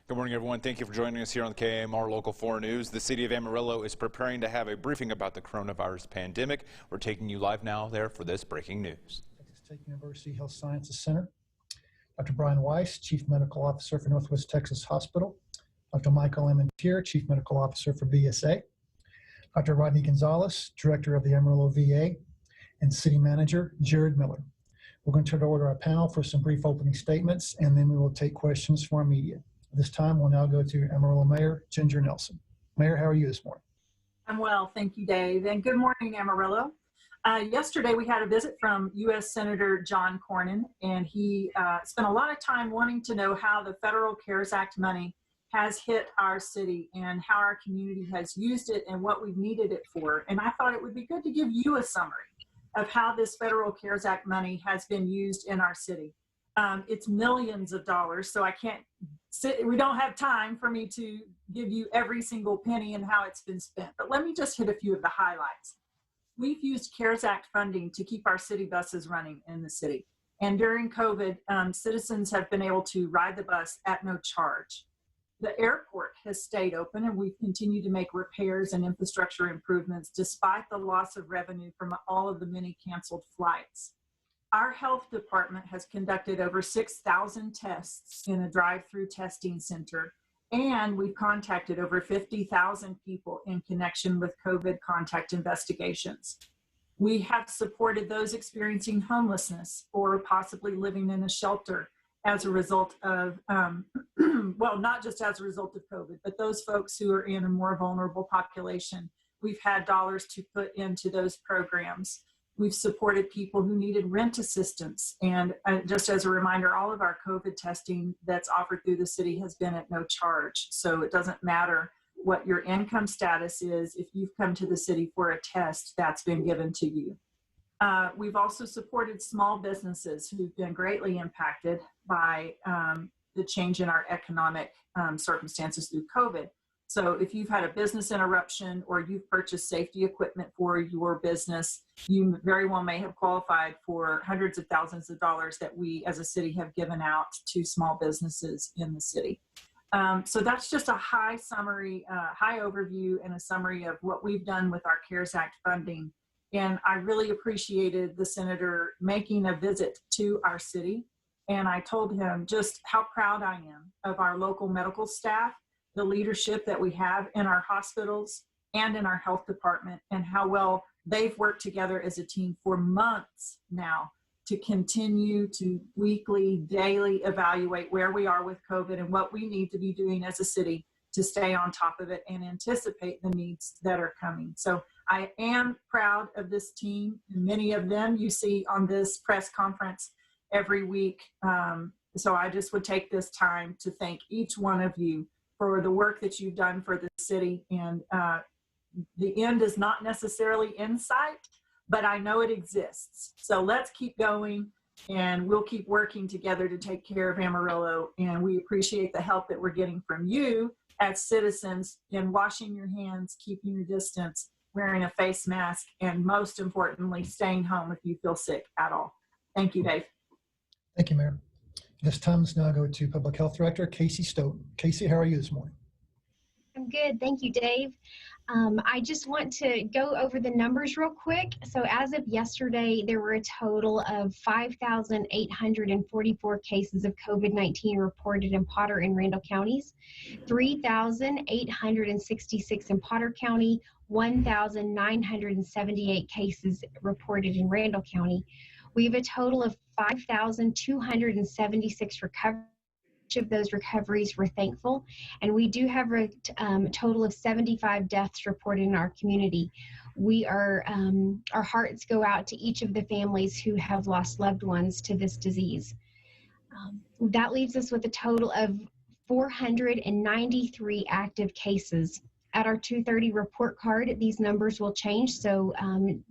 Good morning, everyone. Thank you for joining us here on the KAMR Local 4 News. The City of Amarillo is preparing to have a briefing about the coronavirus pandemic. We're taking you live now there for this breaking news. Texas Tech University Health Sciences Center. Dr. Brian Weiss, Chief Medical Officer for Northwest Texas Hospital. Dr. Michael Emmentier, Chief Medical Officer for BSA. Dr. Rodney Gonzalez, Director of the Amarillo VA. And City Manager Jared Miller. We're going to turn it over to our panel for some brief opening statements, and then we will take questions from our media. This time, we'll now go to Amarillo Mayor Ginger Nelson. Mayor, how are you this morning? I'm well, thank you, Dave, and good morning, Amarillo. Yesterday, we had a visit from U.S. Senator John Cornyn, and he spent a lot of time wanting to know how the Federal CARES Act money has hit our city and how our community has used it and what we've needed it for. And I thought it would be good to give you a summary of how this Federal CARES Act money has been used in our city. It's millions of dollars, so we don't have time for me to give you every single penny and how it's been spent. But let me just hit a few of the highlights. We've used CARES Act funding to keep our city buses running in the city. And during COVID, citizens have been able to ride the bus at no charge. The airport has stayed open, and we've continued to make repairs and infrastructure improvements despite the loss of revenue from all of the many canceled flights. Our health department has conducted over 6,000 tests in a drive-through testing center, and we've contacted over 50,000 people in connection with COVID contact investigations. We have supported those experiencing homelessness or possibly living in a shelter as a result of, well, not just as a result of COVID, but those folks who are in a more vulnerable population. We've had dollars to put into those programs. We've supported people who needed rent assistance. And just as a reminder, all of our COVID testing that's offered through the city has been at no charge. So it doesn't matter what your income status is. If you've come to the city for a test, that's been given to you. We've also supported small businesses who've been greatly impacted by the change in our economic circumstances through COVID. So if you've had a business interruption or you've purchased safety equipment for your business, you very well may have qualified for hundreds of thousands of dollars that we as a city have given out to small businesses in the city. So that's just a high summary, high overview and a summary of what we've done with our CARES Act funding. And I really appreciated the senator making a visit to our city. And I told him just how proud I am of our local medical staff, the leadership that we have in our hospitals and in our health department, and how well they've worked together as a team for months now to continue to weekly, daily evaluate where we are with COVID and what we need to be doing as a city to stay on top of it and anticipate the needs that are coming. So I am proud of this team. Many of them you see on this press conference every week. So I just would take this time to thank each one of you for the work that you've done for the city. And the end is not necessarily in sight, but I know it exists. So let's keep going, and we'll keep working together to take care of Amarillo. And we appreciate the help that we're getting from you as citizens in washing your hands, keeping your distance, wearing a face mask, and most importantly, staying home if you feel sick at all. Thank you, Dave. Thank you, Mayor. This time, let's now go to Public Health Director Casey Stoke. Casey, how are you this morning? I'm good. Thank you, Dave. I just want to go over the numbers real quick. So as of yesterday, there were a total of 5,844 cases of COVID-19 reported in Potter and Randall counties, 3,866 in Potter County, 1,978 cases reported in Randall County. We have a total of 5,276 recoveries. Each of those recoveries, we're thankful, and we do have a total of 75 deaths reported in our community. We are, our hearts go out to each of the families who have lost loved ones to this disease. That leaves us with a total of 493 active cases. At our 2:30 report card, these numbers will change, so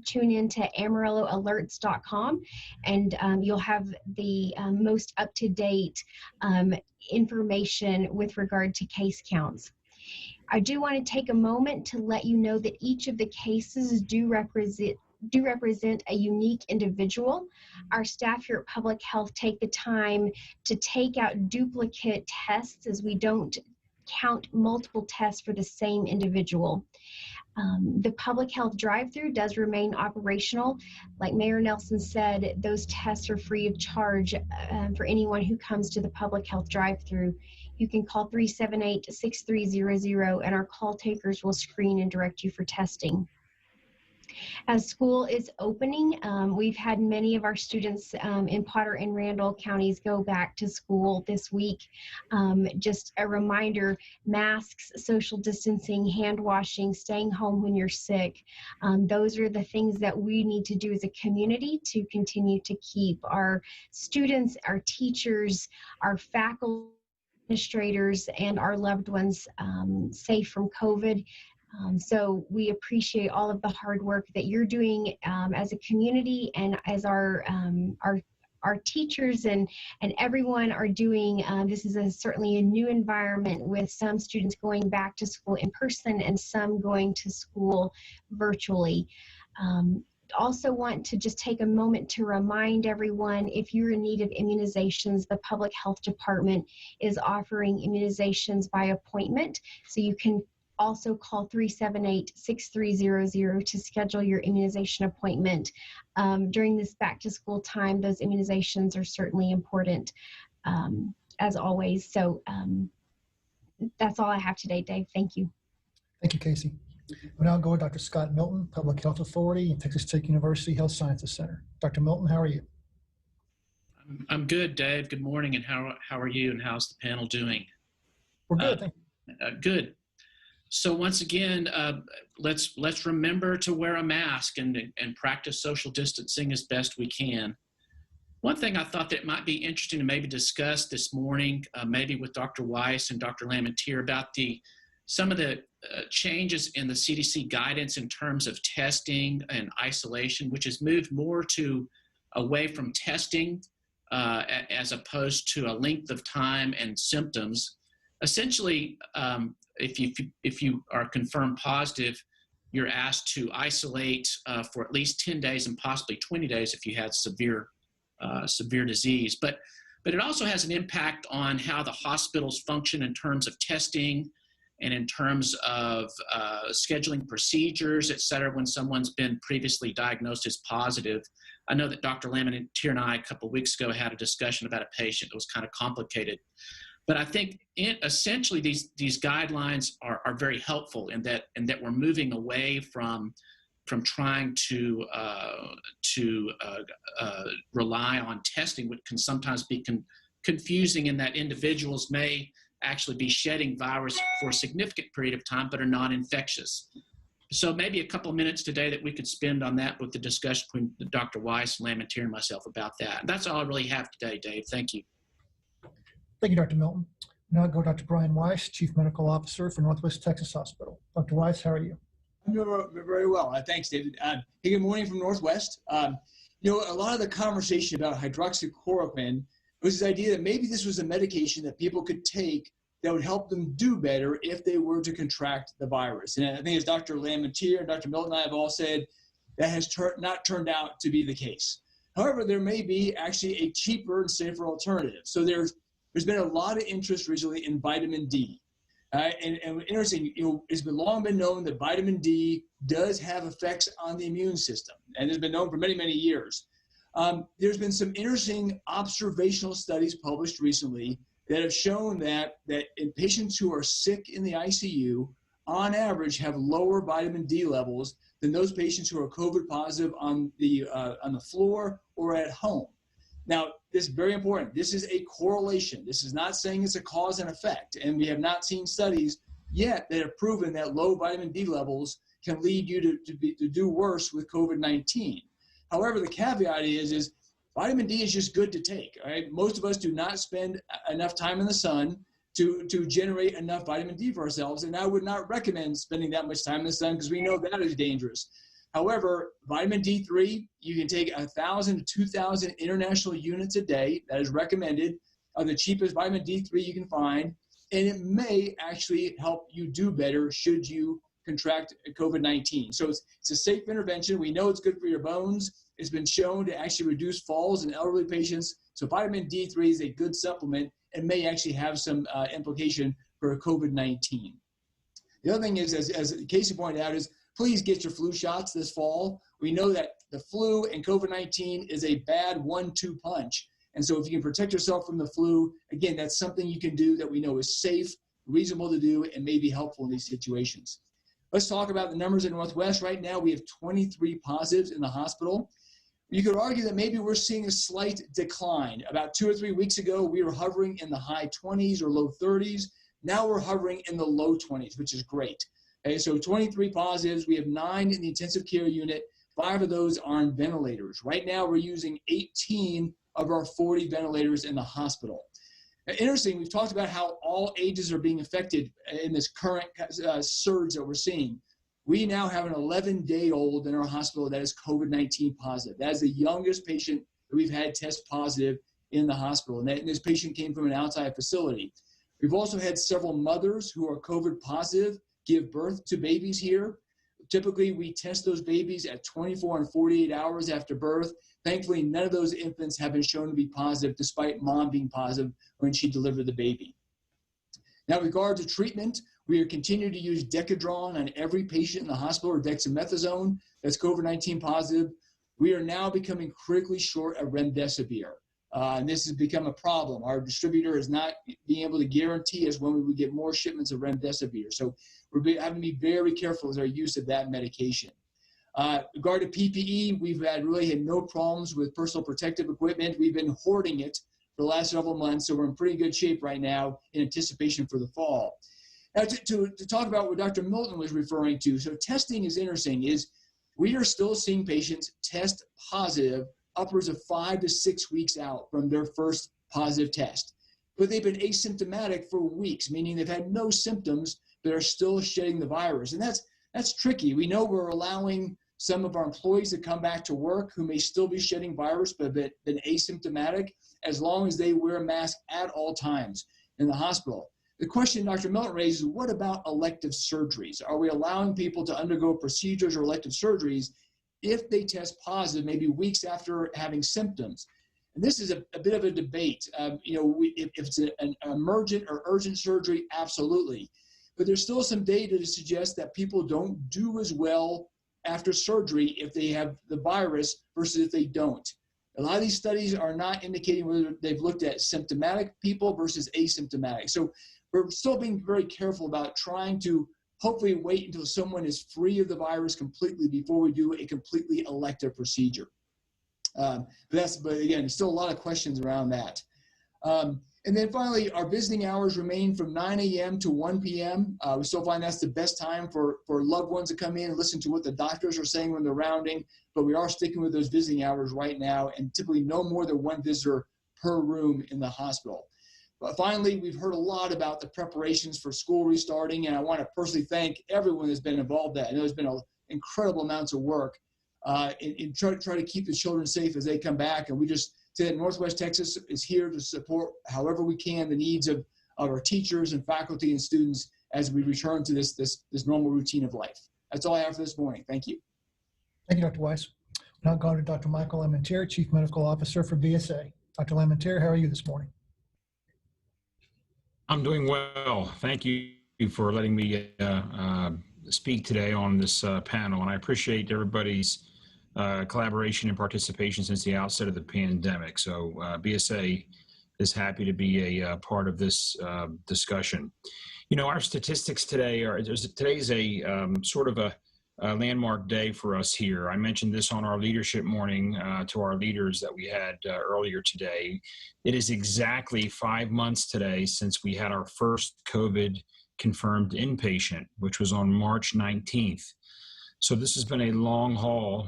tune in to AmarilloAlerts.com, and you'll have the most up-to-date information with regard to case counts. I do want to take a moment to let you know that each of the cases do represent do represent a unique individual. Our staff here at Public Health take the time to take out duplicate tests, as we don't count multiple tests for the same individual. The public health drive-through does remain operational. Like Mayor Nelson said, those tests are free of charge for anyone who comes to the public health drive-through. You can call 378-6300 and our call takers will screen and direct you for testing. As school is opening, we've had many of our students in Potter and Randall counties go back to school this week. Just a reminder, masks, social distancing, hand washing, staying home when you're sick. Those are the things that we need to do as a community to continue to keep our students, our teachers, our faculty, administrators, and our loved ones safe from COVID. So we appreciate all of the hard work that you're doing as a community, and as our teachers and everyone are doing. This is certainly a new environment, with some students going back to school in person and some going to school virtually. Also want to just take a moment to remind everyone, if you're in need of immunizations, the Public Health Department is offering immunizations by appointment. So you can also call 378-6300 to schedule your immunization appointment. During this back to school time, those immunizations are certainly important, as always. So that's all I have today, Dave. Thank you. Thank you, Casey. We'll now go to Dr. Scott Milton, Public Health Authority and Texas Tech University Health Sciences Center. Dr. Milton, how are you? I'm good, Dave. Good morning, and how are you, and how's the panel doing? We're good, thank you. Good. So once again, let's remember to wear a mask and practice social distancing as best we can. One thing I thought that might be interesting to maybe discuss this morning, maybe with Dr. Weiss and Dr. Lamentier, about some of the changes in the CDC guidance in terms of testing and isolation, which has moved more away from testing as opposed to a length of time and symptoms. Essentially, if you are confirmed positive, you're asked to isolate for at least 10 days and possibly 20 days if you had severe disease. But it also has an impact on how the hospitals function in terms of testing and in terms of scheduling procedures, et cetera, when someone's been previously diagnosed as positive. I know that Dr. Lamentier and I a couple of weeks ago had a discussion about a patient that was kind of complicated. But I think essentially these guidelines are very helpful in that we're moving away from trying to rely on testing, which can sometimes be confusing in that individuals may actually be shedding virus for a significant period of time but are not infectious. So maybe a couple of minutes today that we could spend on that with the discussion between Dr. Weiss, Lamentier, and myself about that. And that's all I really have today, Dave. Thank you. Thank you, Dr. Milton. Now I'll go to Dr. Brian Weiss, Chief Medical Officer for Northwest Texas Hospital. Dr. Weiss, how are you? I'm doing very well. Thanks, David. Hey, good morning from Northwest. A lot of the conversation about hydroxychloroquine was this idea that maybe this was a medication that people could take that would help them do better if they were to contract the virus. And I think as Dr. Lamentier and Dr. Milton and I have all said, that has not turned out to be the case. However, there may be actually a cheaper and safer alternative. So there's been a lot of interest recently in vitamin D. And interesting, it's long been known that vitamin D does have effects on the immune system, and it's been known for many, many years. There's been some interesting observational studies published recently that have shown that in patients who are sick in the ICU, on average, have lower vitamin D levels than those patients who are COVID positive on the floor or at home. Now, this is very important. This is a correlation. This is not saying it's a cause and effect, and we have not seen studies yet that have proven that low vitamin D levels can lead you to do worse with COVID-19. However, the caveat is vitamin D is just good to take. All right? Most of us do not spend enough time in the sun to generate enough vitamin D for ourselves, and I would not recommend spending that much time in the sun because we know that is dangerous. However, vitamin D3, you can take 1,000 to 2,000 international units a day. That is recommended. The cheapest vitamin D3 you can find, and it may actually help you do better should you contract COVID-19. So it's a safe intervention. We know it's good for your bones. It's been shown to actually reduce falls in elderly patients. So vitamin D3 is a good supplement and may actually have some implication for COVID-19. The other thing is, as Casey pointed out, is please get your flu shots this fall. We know that the flu and COVID-19 is a bad 1-2 punch. And so if you can protect yourself from the flu, again, that's something you can do that we know is safe, reasonable to do, and may be helpful in these situations. Let's talk about the numbers in Northwest. Right now, we have 23 positives in the hospital. You could argue that maybe we're seeing a slight decline. About 2 or 3 weeks ago, we were hovering in the high 20s or low 30s. Now we're hovering in the low 20s, which is great. Okay, so 23 positives. We have 9 in the intensive care unit. 5 of those are on ventilators. Right now, we're using 18 of our 40 ventilators in the hospital. Now, interesting, we've talked about how all ages are being affected in this current surge that we're seeing. We now have an 11-day-old in our hospital that is COVID-19 positive. That is the youngest patient that we've had test positive in the hospital. And this patient came from an outside facility. We've also had several mothers who are COVID positive give birth to babies here. Typically, we test those babies at 24 and 48 hours after birth. Thankfully, none of those infants have been shown to be positive, despite mom being positive when she delivered the baby. Now, in regard to treatment, we are continuing to use Decadron on every patient in the hospital, or dexamethasone that's COVID-19 positive. We are now becoming critically short of remdesivir. And this has become a problem. Our distributor is not being able to guarantee us when we would get more shipments of remdesivir. So we're having to be very careful with our use of that medication. Regard to PPE, we've really had no problems with personal protective equipment. We've been hoarding it for the last several months, so we're in pretty good shape right now in anticipation for the fall. Now, to talk about what Dr. Milton was referring to, so testing is interesting, is we are still seeing patients test positive upwards of 5 to 6 weeks out from their first positive test. But they've been asymptomatic for weeks, meaning they've had no symptoms, but are still shedding the virus. And that's tricky. We know we're allowing some of our employees to come back to work who may still be shedding virus, but have been asymptomatic, as long as they wear a mask at all times in the hospital. The question Dr. Milton raises, what about elective surgeries? Are we allowing people to undergo procedures or elective surgeries if they test positive, maybe weeks after having symptoms? And this is a bit of a debate. If it's an emergent or urgent surgery, absolutely. But there's still some data to suggest that people don't do as well after surgery if they have the virus versus if they don't. A lot of these studies are not indicating whether they've looked at symptomatic people versus asymptomatic. So we're still being very careful about trying to hopefully wait until someone is free of the virus completely before we do a completely elective procedure. But again, there's still a lot of questions around that. And then finally, our visiting hours remain from 9 a.m. to 1 p.m. We still find that's the best time for loved ones to come in and listen to what the doctors are saying when they're rounding, but we are sticking with those visiting hours right now, and typically no more than 1 visitor per room in the hospital. But finally, we've heard a lot about the preparations for school restarting, and I want to personally thank everyone that's been involved in that. I know there's been incredible amounts of work in try to keep the children safe as they come back, and we just say that Northwest Texas is here to support however we can the needs of our teachers and faculty and students as we return to this normal routine of life. That's all I have for this morning. Thank you. Thank you, Dr. Weiss. Now going to Dr. Michael Lementier, Chief Medical Officer for BSA. Dr. Lementier, how are you this morning? I'm doing well. Thank you for letting me speak today on this panel, and I appreciate everybody's collaboration and participation since the outset of the pandemic. So BSA is happy to be a part of this discussion. You know, our statistics today today's a sort of a landmark day for us here. I mentioned this on our leadership morning to our leaders that we had earlier today. It is exactly 5 months today since we had our first COVID confirmed inpatient, which was on March 19th. So this has been a long haul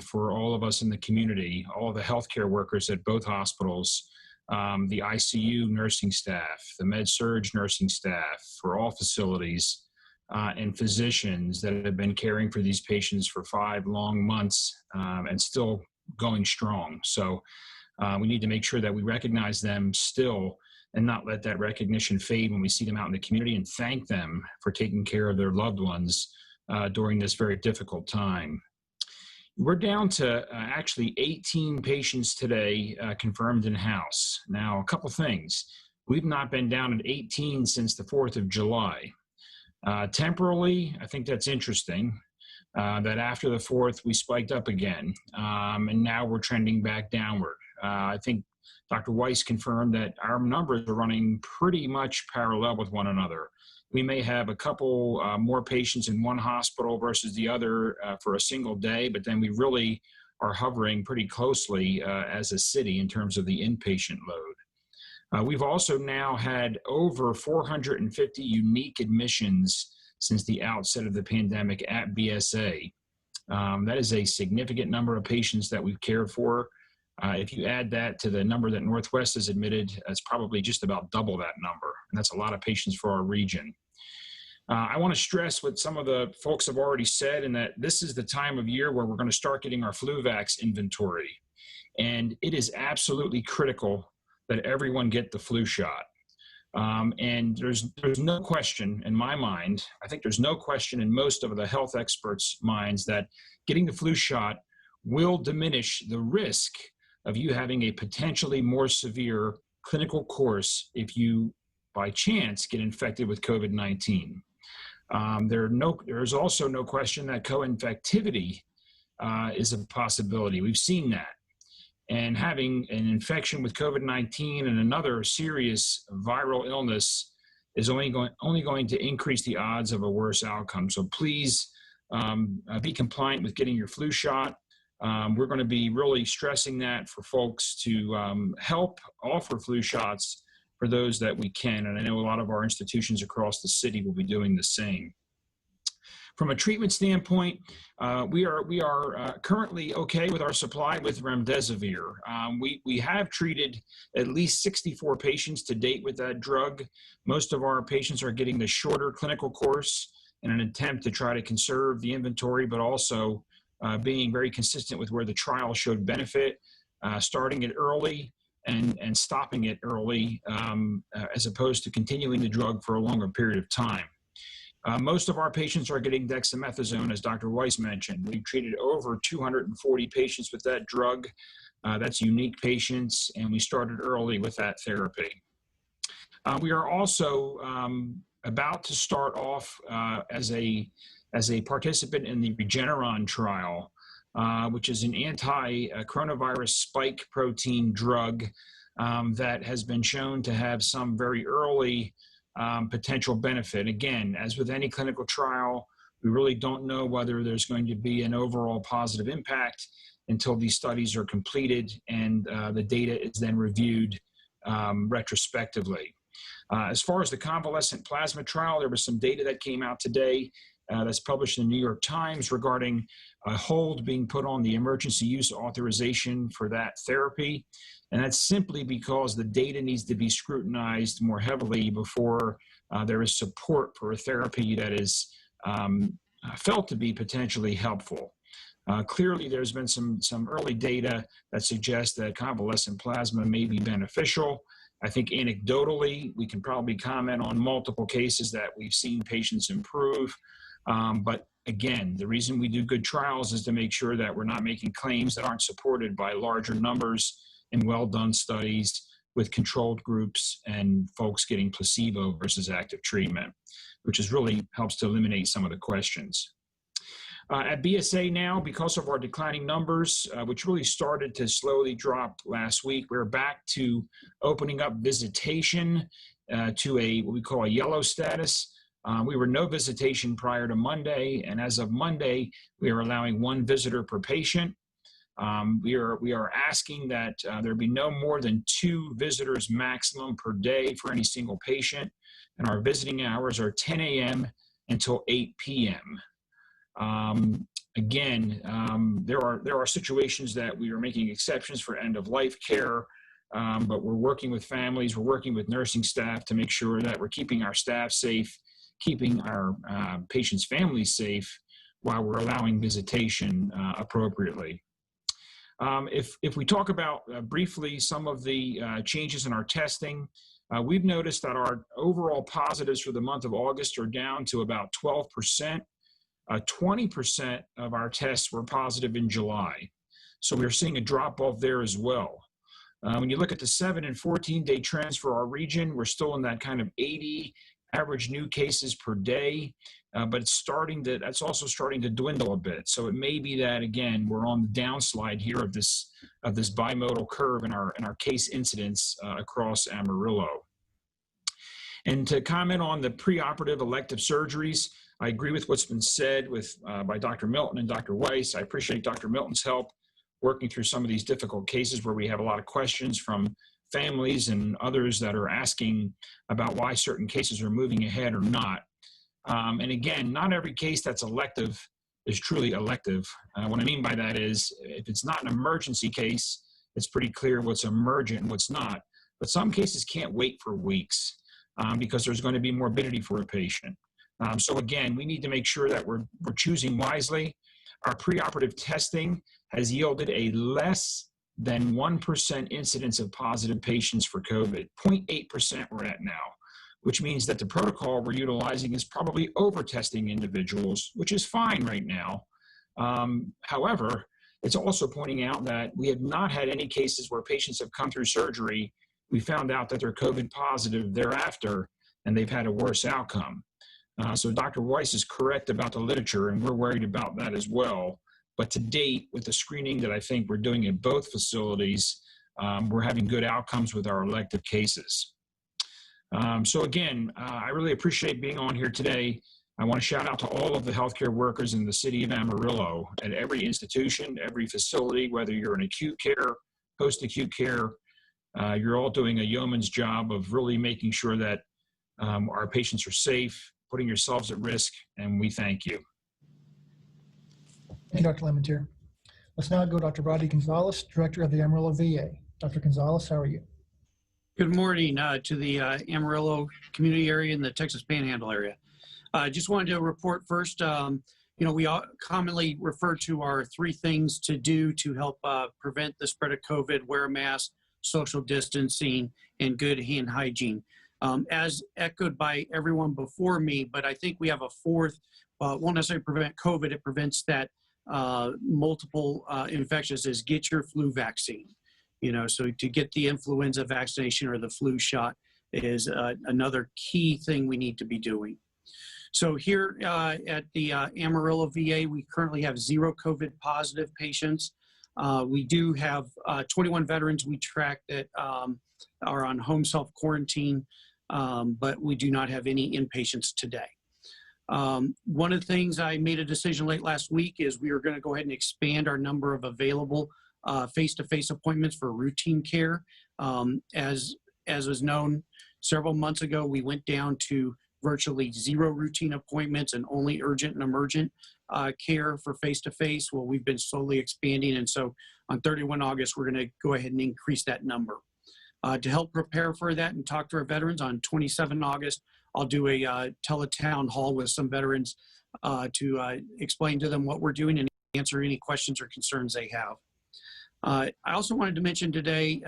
for all of us in the community, all the healthcare workers at both hospitals, the ICU nursing staff, the med-surg nursing staff for all facilities, and physicians that have been caring for these patients for 5 long months and still going strong. So we need to make sure that we recognize them still and not let that recognition fade when we see them out in the community, and thank them for taking care of their loved ones during this very difficult time. We're down to actually 18 patients today confirmed in-house. Now, a couple things. We've not been down at 18 since the 4th of July. Temporally, I think that's interesting, that after the 4th, we spiked up again, and now we're trending back downward. I think Dr. Weiss confirmed that our numbers are running pretty much parallel with one another. We may have a couple more patients in one hospital versus the other for a single day, but then we really are hovering pretty closely as a city in terms of the inpatient load. We've also now had over 450 unique admissions since the outset of the pandemic at BSA. That is a significant number of patients that we've cared for. If you add that to the number that Northwest has admitted, it's probably just about double that number. And that's a lot of patients for our region. I want to stress what some of the folks have already said, and that this is the time of year where we're going to start getting our flu vax inventory. And it is absolutely critical that everyone get the flu shot. And there's no question in my mind, I think there's no question in most of the health experts' minds that getting the flu shot will diminish the risk of you having a potentially more severe clinical course if you, by chance, get infected with COVID-19. There's also no question that co-infectivity is a possibility. We've seen that. And having an infection with COVID-19 and another serious viral illness is only going to increase the odds of a worse outcome. So please be compliant with getting your flu shot. We're going to be really stressing that for folks to help offer flu shots for those that we can. And I know a lot of our institutions across the city will be doing the same. From a treatment standpoint, we are currently okay with our supply with remdesivir. We have treated at least 64 patients to date with that drug. Most of our patients are getting the shorter clinical course in an attempt to try to conserve the inventory, but also being very consistent with where the trial showed benefit, starting it early and stopping it early, as opposed to continuing the drug for a longer period of time. Most of our patients are getting dexamethasone, as Dr. Weiss mentioned. We've treated over 240 patients with that drug. That's unique patients, and we started early with that therapy. We are also about to start off as a participant in the Regeneron trial, which is an anti-coronavirus spike protein drug that has been shown to have some very early potential benefit. Again, as with any clinical trial, we really don't know whether there's going to be an overall positive impact until these studies are completed and the data is then reviewed retrospectively. As far as the convalescent plasma trial, there was some data that came out today that's published in the New York Times regarding a hold being put on the emergency use authorization for that therapy. And that's simply because the data needs to be scrutinized more heavily before there is support for a therapy that is felt to be potentially helpful. Clearly, there's been some early data that suggests that convalescent plasma may be beneficial. I think anecdotally, we can probably comment on multiple cases that we've seen patients improve. But again, the reason we do good trials is to make sure that we're not making claims that aren't supported by larger numbers and well-done studies with controlled groups and folks getting placebo versus active treatment, which really helps to eliminate some of the questions. At BSA now, because of our declining numbers, which really started to slowly drop last week, we're back to opening up visitation to what we call a yellow status. We were no visitation prior to Monday, and as of Monday, we are allowing 1 visitor per patient. We are asking that there be no more than 2 visitors maximum per day for any single patient, and our visiting hours are 10 a.m. until 8 p.m. Again, there are situations that we are making exceptions for end-of-life care, but we're working with families, we're working with nursing staff to make sure that we're keeping our staff safe, keeping our patients' families safe while we're allowing visitation appropriately. If we talk about briefly some of the changes in our testing, we've noticed that our overall positives for the month of August are down to about 12%. 20% of our tests were positive in July. So we're seeing a drop off there as well. When you look at the 7 and 14-day trends for our region, we're still in that kind of 80 average new cases per day, but that's also starting to dwindle a bit. So it may be that, again, we're on the downslide here of this bimodal curve in our case incidence across Amarillo. And to comment on the preoperative elective surgeries, I agree with what's been said by Dr. Milton and Dr. Weiss. I appreciate Dr. Milton's help working through some of these difficult cases where we have a lot of questions from families and others that are asking about why certain cases are moving ahead or not. And again, not every case that's elective is truly elective. What I mean by that is, if it's not an emergency case, it's pretty clear what's emergent and what's not. But some cases can't wait for weeks because there's going to be morbidity for a patient. So again, we need to make sure that we're choosing wisely. Our preoperative testing has yielded a less than 1% incidence of positive patients for COVID. 0.8% we're at now, which means that the protocol we're utilizing is probably over-testing individuals, which is fine right now. However, it's also pointing out that we have not had any cases where patients have come through surgery. We found out that they're COVID positive thereafter, and they've had a worse outcome. So Dr. Weiss is correct about the literature, and we're worried about that as well. But to date, with the screening that I think we're doing at both facilities, we're having good outcomes with our elective cases. So again, I really appreciate being on here today. I want to shout out to all of the healthcare workers in the city of Amarillo at every institution, every facility, whether you're in acute care, post-acute care, you're all doing a yeoman's job of really making sure that our patients are safe, putting yourselves at risk, and we thank you. Thank you, Dr. Lementier. Let's now go to Dr. Rodney Gonzalez, Director of the Amarillo VA. Dr. Gonzalez, how are you? Good morning to the Amarillo community area and the Texas Panhandle area. I just wanted to report first, we commonly refer to our 3 things to do to help prevent the spread of COVID: wear a mask, social distancing, and good hand hygiene. As echoed by everyone before me, but I think we have a 4th, won't necessarily prevent COVID, it prevents that multiple infections, is get your flu vaccine. So to get the influenza vaccination or the flu shot is another key thing we need to be doing. So here at the Amarillo VA, we currently have 0 COVID positive patients. We do have 21 veterans we track that are on home self-quarantine, but we do not have any inpatients today. One of the things I made a decision late last week is we are going to go ahead and expand our number of available face-to-face appointments for routine care. As was known several months ago, we went down to virtually 0 routine appointments and only urgent and emergent care for face-to-face. Well, we've been slowly expanding, and so on 31 August, we're going to go ahead and increase that number. To help prepare for that and talk to our veterans, on 27 August, I'll do a teletown hall with some veterans to explain to them what we're doing and answer any questions or concerns they have. I also wanted to mention today,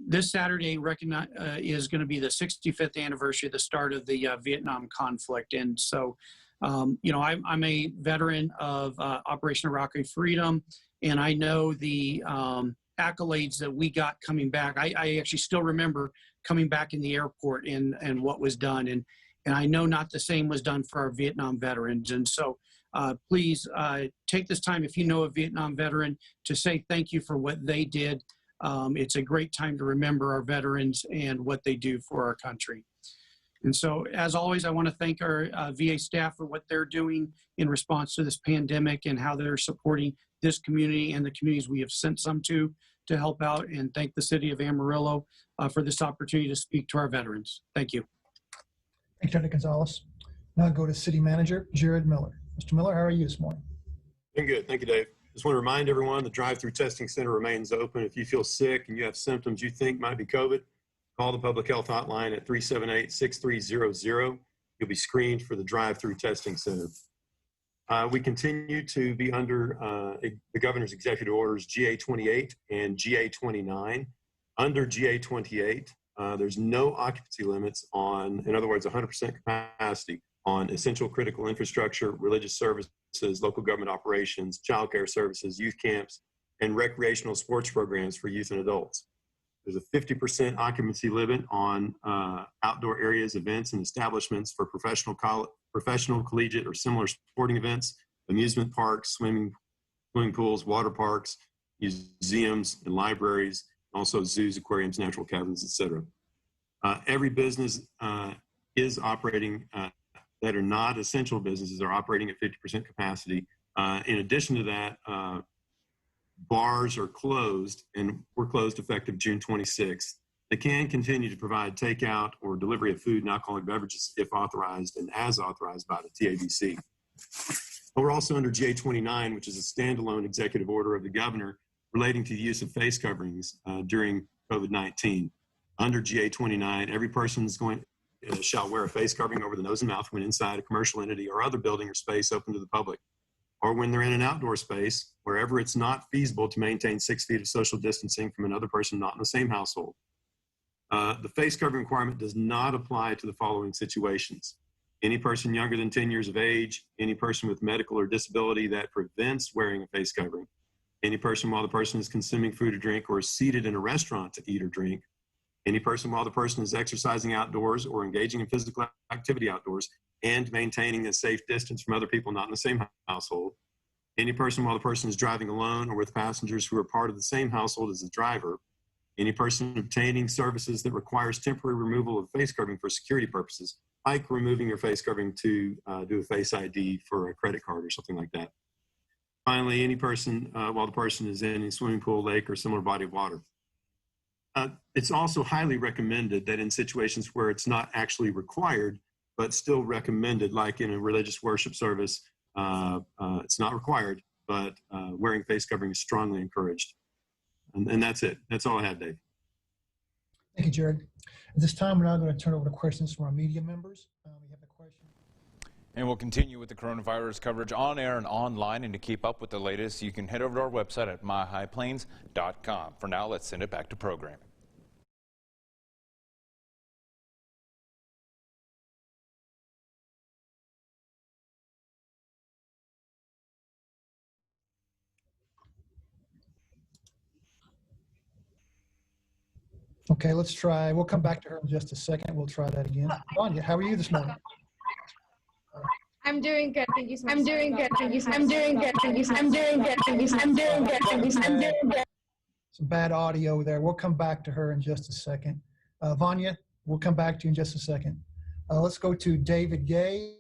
this Saturday is going to be the 65th anniversary of the start of the Vietnam conflict. And so, I'm a veteran of Operation Iraqi Freedom, and I know the accolades that we got coming back. I actually still remember coming back in the airport and what was done. And I know not the same was done for our Vietnam veterans. And so please take this time, if you know a Vietnam veteran, to say thank you for what they did. It's a great time to remember our veterans and what they do for our country. And so, as always, I want to thank our VA staff for what they're doing in response to this pandemic and how they're supporting this community and the communities we have sent some to help out, and thank the city of Amarillo for this opportunity to speak to our veterans. Thank you. Thank you, Dr. Gonzalez. Now go to City Manager Jared Miller. Mr. Miller, how are you this morning? Doing good. Thank you, Dave. Just want to remind everyone the drive-through testing center remains open. If you feel sick and you have symptoms you think might be COVID, call the public health hotline at 378-6300. You'll be screened for the drive-through testing center. We continue to be under the governor's executive orders GA-28 and GA-29. Under GA-28, there's no occupancy limits on, in other words, 100% capacity on essential critical infrastructure, religious services, local government operations, childcare services, youth camps, and recreational sports programs for youth and adults. There's a 50% occupancy limit on outdoor areas, events, and establishments for professional, collegiate, or similar sporting events, amusement parks, swimming pools, water parks, museums, and libraries, also zoos, aquariums, natural caverns, etc. Every business is operating that are not essential businesses are operating at 50% capacity. In addition to that, bars are closed and were closed effective June 26th. They can continue to provide takeout or delivery of food and alcoholic beverages if authorized and as authorized by the TABC. But we're also under GA-29, which is a standalone executive order of the governor relating to the use of face coverings during COVID-19. Under GA-29, every person shall wear a face covering over the nose and mouth when inside a commercial entity or other building or space open to the public, or when they're in an outdoor space, wherever it's not feasible to maintain 6 feet of social distancing from another person not in the same household. The face covering requirement does not apply to the following situations: any person younger than 10 years of age, any person with medical or disability that prevents wearing a face covering, any person while the person is consuming food or drink or is seated in a restaurant to eat or drink, any person while the person is exercising outdoors or engaging in physical activity outdoors and maintaining a safe distance from other people not in the same household, any person while the person is driving alone or with passengers who are part of the same household as the driver, any person obtaining services that requires temporary removal of face covering for security purposes, like removing your face covering to do a face ID for a credit card or something like that. Finally, any person while the person is in a swimming pool, lake, or similar body of water. It's also highly recommended that in situations where it's not actually required, but still recommended, like in a religious worship service, it's not required, but wearing face covering is strongly encouraged. And that's it. That's all I have, Dave. Thank you, Jared. At this time, we're now going to turn over to questions from our media members. We have a question. And we'll continue with the coronavirus coverage on air and online. And to keep up with the latest, you can head over to our website at myhighplains.com. For now, let's send it back to programming. Okay, let's try. We'll come back to her in just a second. We'll try that again. Vanya, how are you this morning? I'm doing good. Thank you so much. I'm doing good. Thank you so much. I'm doing good. Thank you so much. I'm doing good. Thank you so much. I'm doing good. Thank you so much. I'm doing good. Some bad audio there. We'll come back to her in just a second. Vanya, we'll come back to you in just a second. Let's go to David Gay,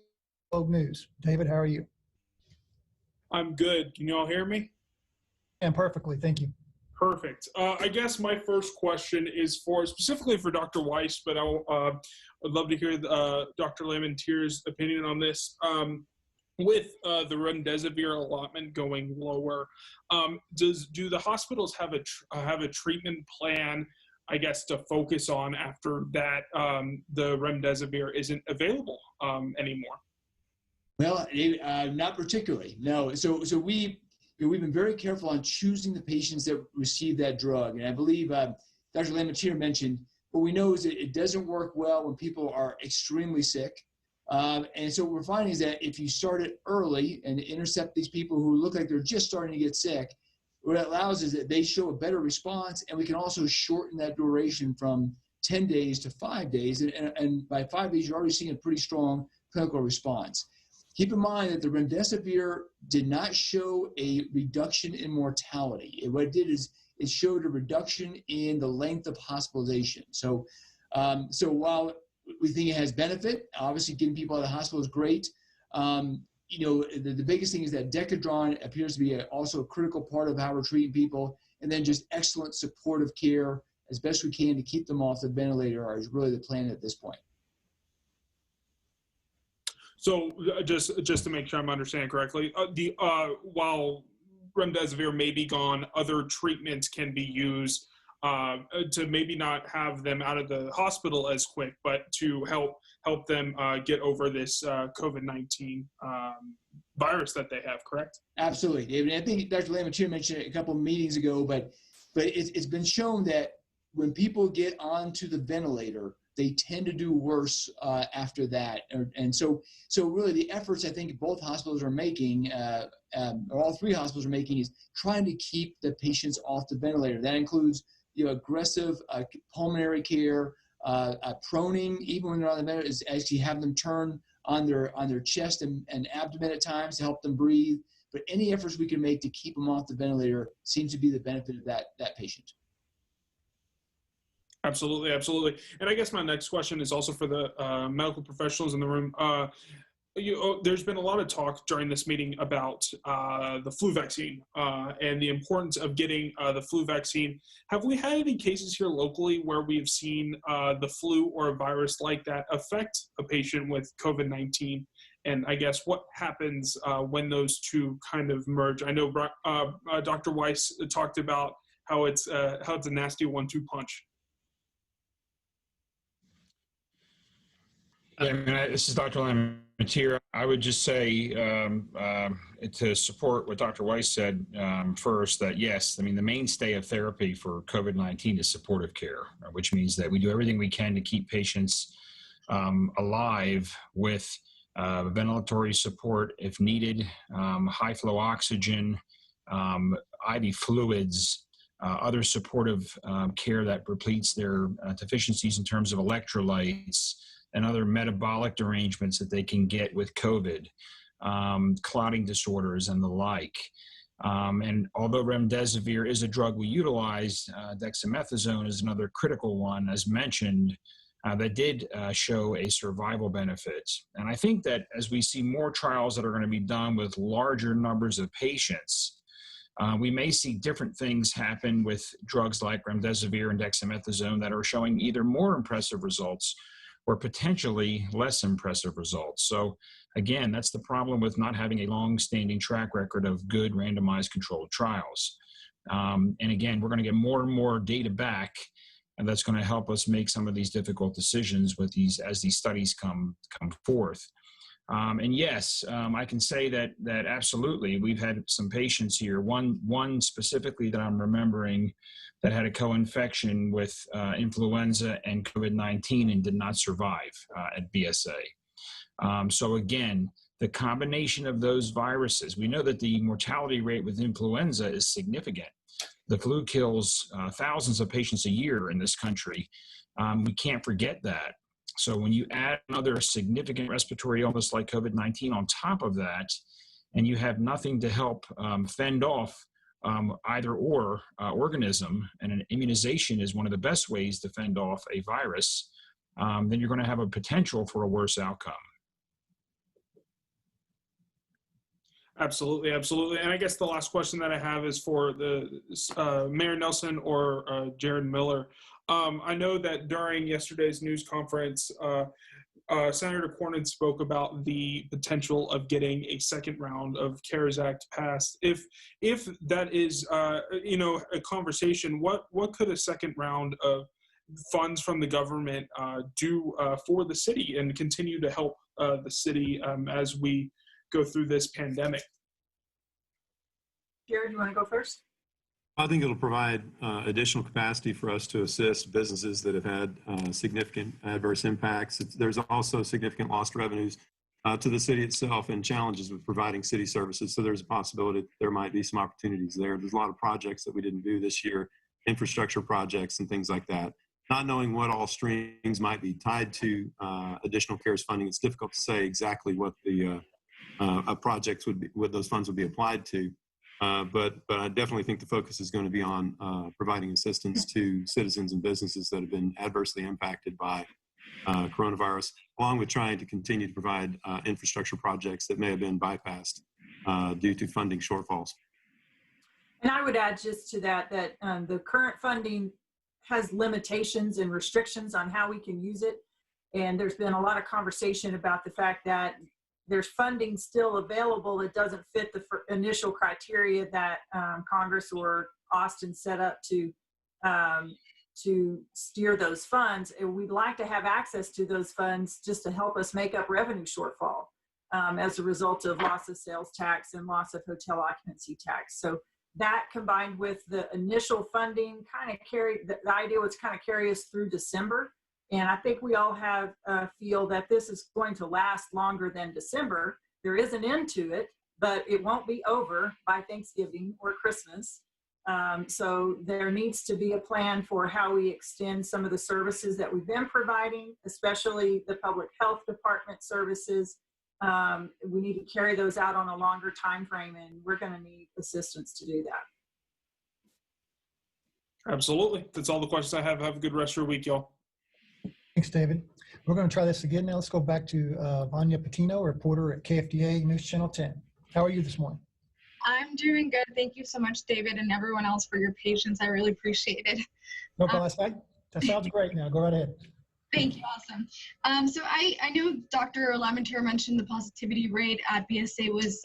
Globe News. David, how are you? I'm good. Can you all hear me? And perfectly. Thank you. Perfect. I guess my first question is specifically for Dr. Weiss, but I'd love to hear Dr. Lamentier's opinion on this. With the remdesivir allotment going lower, do the hospitals have a treatment plan, I guess, to focus on after that the remdesivir isn't available anymore? Well, not particularly. No. So we've been very careful on choosing the patients that receive that drug. And I believe Dr. Lamentier mentioned, what we know is that it doesn't work well when people are extremely sick. And so what we're finding is that if you start it early and intercept these people who look like they're just starting to get sick, what it allows is that they show a better response, and we can also shorten that duration from 10 days to 5 days. And by 5 days, you're already seeing a pretty strong clinical response. Keep in mind that the remdesivir did not show a reduction in mortality. What it did is it showed a reduction in the length of hospitalization. So while we think it has benefit, obviously getting people out of the hospital is great. The biggest thing is that Decadron appears to be also a critical part of how we're treating people, and then just excellent supportive care as best we can to keep them off the ventilator is really the plan at this point. So just to make sure I'm understanding correctly, while remdesivir may be gone, other treatments can be used to maybe not have them out of the hospital as quick, but to help them get over this COVID-19 virus that they have, correct? Absolutely, David. I think Dr. Lamentier mentioned it a couple of meetings ago, but it's been shown that when people get onto the ventilator, they tend to do worse after that. And so really the efforts I think both hospitals are making, or all three hospitals are making, is trying to keep the patients off the ventilator. That includes aggressive pulmonary care, proning, even when they're on the ventilator, is actually have them turn on their chest and abdomen at times to help them breathe. But any efforts we can make to keep them off the ventilator seems to be the benefit of that patient. Absolutely, absolutely. And I guess my next question is also for the medical professionals in the room. There's been a lot of talk during this meeting about the flu vaccine and the importance of getting the flu vaccine. Have we had any cases here locally where we've seen the flu or a virus like that affect a patient with COVID-19? And I guess what happens when those two kind of merge? I know Dr. Weiss talked about how it's a nasty 1-2 punch. Yeah, I mean, this is Dr. Lamentier. I would just say to support what Dr. Weiss said first, that yes, I mean, the mainstay of therapy for COVID-19 is supportive care, which means that we do everything we can to keep patients alive with ventilatory support if needed, high flow oxygen, IV fluids, other supportive care that depletes their deficiencies in terms of electrolytes, and other metabolic derangements that they can get with COVID, clotting disorders and the like. And although remdesivir is a drug we utilize, dexamethasone is another critical one, as mentioned, that did show a survival benefit. And I think that as we see more trials that are going to be done with larger numbers of patients, we may see different things happen with drugs like remdesivir and dexamethasone that are showing either more impressive results or potentially less impressive results. So again, that's the problem with not having a long-standing track record of good randomized controlled trials. And again, we're going to get more and more data back, and that's going to help us make some of these difficult decisions with these as these studies come forth. And yes, I can say that absolutely we've had some patients here. One specifically that I'm remembering that had a co-infection with influenza and COVID-19 and did not survive at BSA. So again, the combination of those viruses, we know that the mortality rate with influenza is significant. The flu kills thousands of patients a year in this country. We can't forget that. So when you add another significant respiratory illness like COVID-19 on top of that, and you have nothing to help fend off either or organism, and an immunization is one of the best ways to fend off a virus, then you're going to have a potential for a worse outcome. Absolutely, absolutely. And I guess the last question that I have is for the Mayor Nelson or Jared Miller. I know that during yesterday's news conference, Senator Cornyn spoke about the potential of getting a second round of CARES Act passed. If that is, a conversation, what could a second round of funds from the government do for the city and continue to help the city as we go through this pandemic? Jared, you want to go first? I think it'll provide additional capacity for us to assist businesses that have had significant adverse impacts. There's also significant lost revenues to the city itself and challenges with providing city services. So there's a possibility there might be some opportunities there. There's a lot of projects that we didn't do this year, infrastructure projects and things like that. Not knowing what all strings might be tied to additional CARES funding, it's difficult to say exactly what the projects would be, what those funds would be applied to. But I definitely think the focus is going to be on providing assistance to citizens and businesses that have been adversely impacted by coronavirus, along with trying to continue to provide infrastructure projects that may have been bypassed due to funding shortfalls. And I would add just to that the current funding has limitations and restrictions on how we can use it. And there's been a lot of conversation about the fact that there's funding still available that doesn't fit the initial criteria that Congress or Austin set up to steer those funds. And we'd like to have access to those funds just to help us make up revenue shortfall as a result of loss of sales tax and loss of hotel occupancy tax. So that combined with the initial funding the idea was kind of carry us through December. And I think we all have feel that this is going to last longer than December. There is an end to it, but it won't be over by Thanksgiving or Christmas. So there needs to be a plan for how we extend some of the services that we've been providing, especially the public health department services. We need to carry those out on a longer time frame, and we're going to need assistance to do that. Absolutely. That's all the questions I have. Have a good rest of your week, y'all. Thanks, David. We're going to try this again now. Let's go back to Vanya Patino, reporter at KFDA News Channel 10. How are you this morning? I'm doing good. Thank you so much, David, and everyone else for your patience. I really appreciate it. No problem. That sounds great now. Go right ahead. Thank you. Awesome. So I know Dr. Lamentier mentioned the positivity rate at BSA was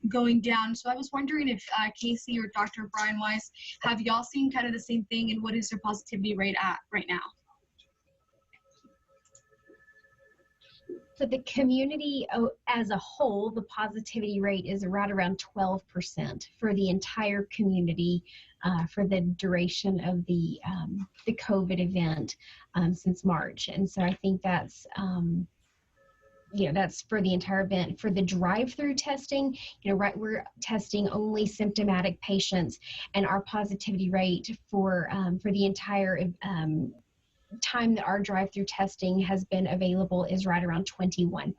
going down. So I was wondering if Casey or Dr. Brian Weiss, have y'all seen kind of the same thing, and what is their positivity rate at right now? So the community as a whole, the positivity rate is right around 12% for the entire community for the duration of the COVID event since March. And so I think that's, that's for the entire event. For the drive-through testing, we're testing only symptomatic patients, and our positivity rate for the entire time that our drive-through testing has been available is right around 21%.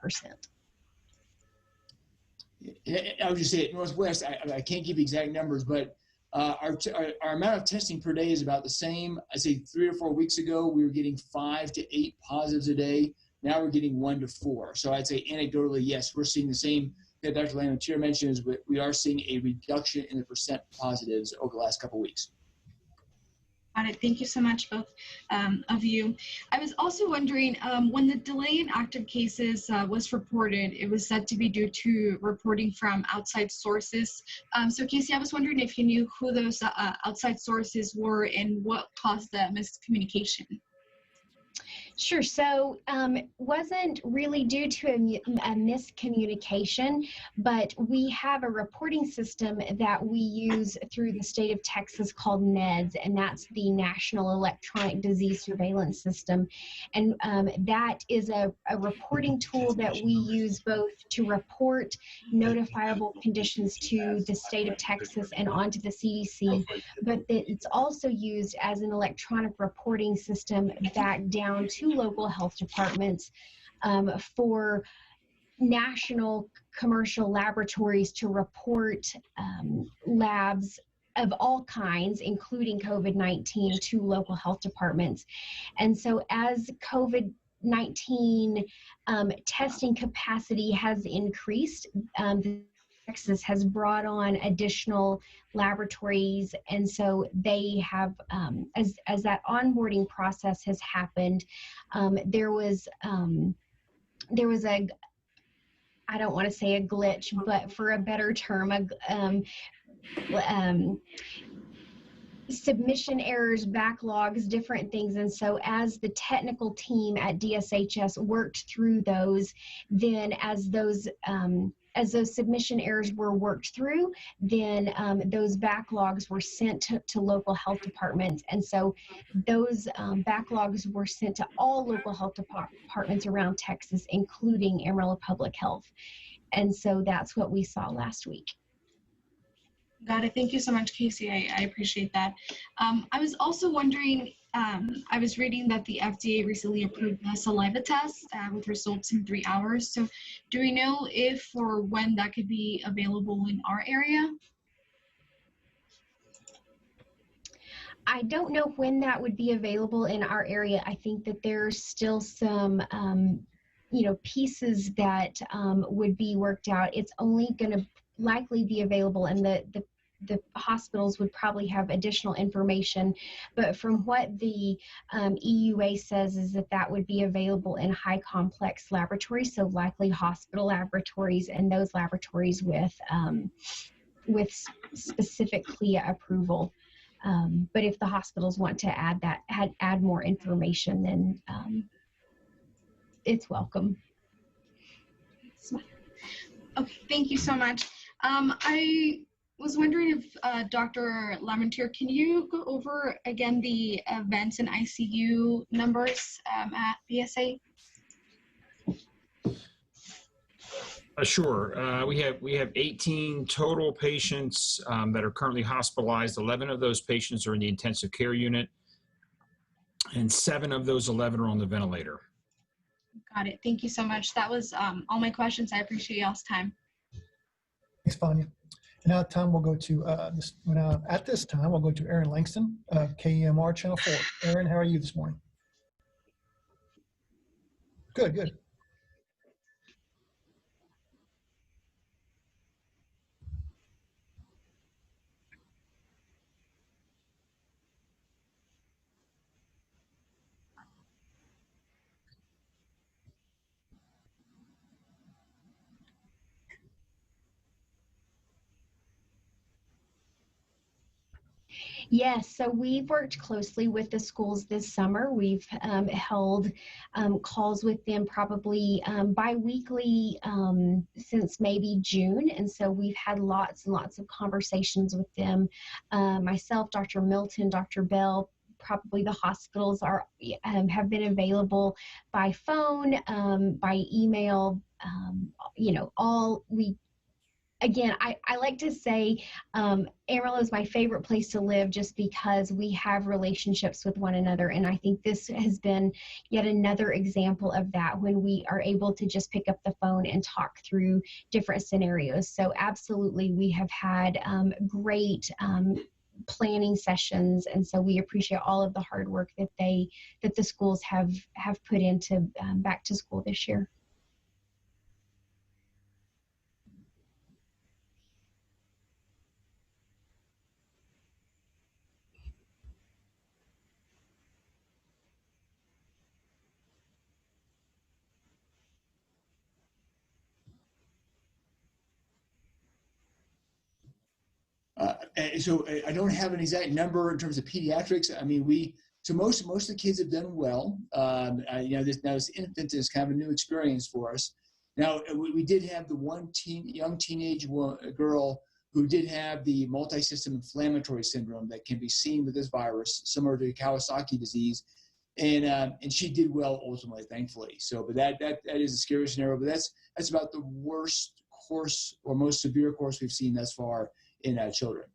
I would just say at Northwest, I can't give exact numbers, but our amount of testing per day is about the same. I'd say 3 or 4 weeks ago, we were getting 5 to 8 positives a day. Now we're getting 1 to 4. So I'd say anecdotally, yes, we're seeing the same that Dr. Lamentier mentioned, is we are seeing a reduction in the percent positives over the last couple of weeks. Got it. Thank you so much, both of you. I was also wondering, when the delay in active cases was reported, it was said to be due to reporting from outside sources. So Casey, I was wondering if you knew who those outside sources were and what caused the miscommunication. Sure. So wasn't really due to a miscommunication, but we have a reporting system that we use through the state of Texas called NEDS, and that's the National Electronic Disease Surveillance System. And that is a reporting tool that we use both to report notifiable conditions to the state of Texas and onto the CDC, but it's also used as an electronic reporting system back down to local health departments for national commercial laboratories to report labs of all kinds, including COVID-19, to local health departments. And so as COVID-19 testing capacity has increased, Texas has brought on additional laboratories, and so they have, as that onboarding process has happened, there was a, I don't want to say a glitch, but for a better term, submission errors, backlogs, different things. And so as the technical team at DSHS worked through those, then as those submission errors were worked through, then those backlogs were sent to local health departments. And so those backlogs were sent to all local health departments around Texas, including Amarillo Public Health. And so that's what we saw last week. Got it. Thank you so much, Casey. I appreciate that. I was also wondering, I was reading that the FDA recently approved a saliva test with results in 3 hours. So do we know if or when that could be available in our area? I don't know when that would be available in our area. I think that there's still some pieces that would be worked out. It's only going to likely be available, and the hospitals would probably have additional information, but from what the EUA says is that would be available in high complex laboratories, so likely hospital laboratories and those laboratories with specific CLIA approval. But if the hospitals want to add more information, then it's welcome. Okay, thank you so much. was wondering if Dr. Lamentier, can you go over again the vents and ICU numbers at BSA? Sure. We have 18 total patients that are currently hospitalized. 11 of those patients are in the intensive care unit, and 7 of those 11 are on the ventilator. Got it. Thank you so much. That was all my questions. I appreciate y'all's time. Thanks, Vanya. And now time we'll go to at this time we'll go to Aaron Langston of KEMR Channel 4. Aaron, how are you this morning? Good, good. Yes, so we've worked closely with the schools this summer. We've held calls with them probably bi-weekly since maybe June. And so we've had lots and lots of conversations with them. Myself, Dr. Milton, Dr. Bell, probably the hospitals are have been available by phone, by email, Again, I like to say Amarillo is my favorite place to live just because we have relationships with one another. And I think this has been yet another example of that when we are able to just pick up the phone and talk through different scenarios. So absolutely, we have had great planning sessions. And so we appreciate all of the hard work that the schools have put into back to school this year. So I don't have an exact number in terms of pediatrics. I mean, most of the kids have done well. This infant is kind of a new experience for us. Now we did have the one young teenage girl who did have the multi-system inflammatory syndrome that can be seen with this virus, similar to Kawasaki disease, and she did well ultimately, thankfully. So, but that is a scary scenario. But that's about the worst course or most severe course we've seen thus far in children.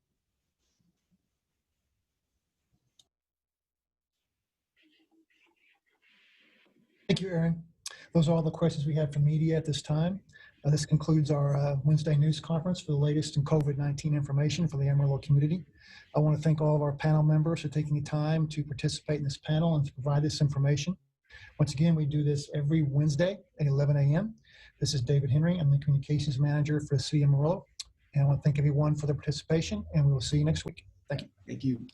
Thank you, Aaron. Those are all the questions we have from media at this time. This concludes our Wednesday news conference for the latest in COVID-19 information for the Amarillo community. I want to thank all of our panel members for taking the time to participate in this panel and to provide this information. Once again, we do this every Wednesday at 11 a.m. This is David Henry. I'm the Communications Manager for the City of Amarillo. And I want to thank everyone for their participation, and we will see you next week. Thank you. Thank you.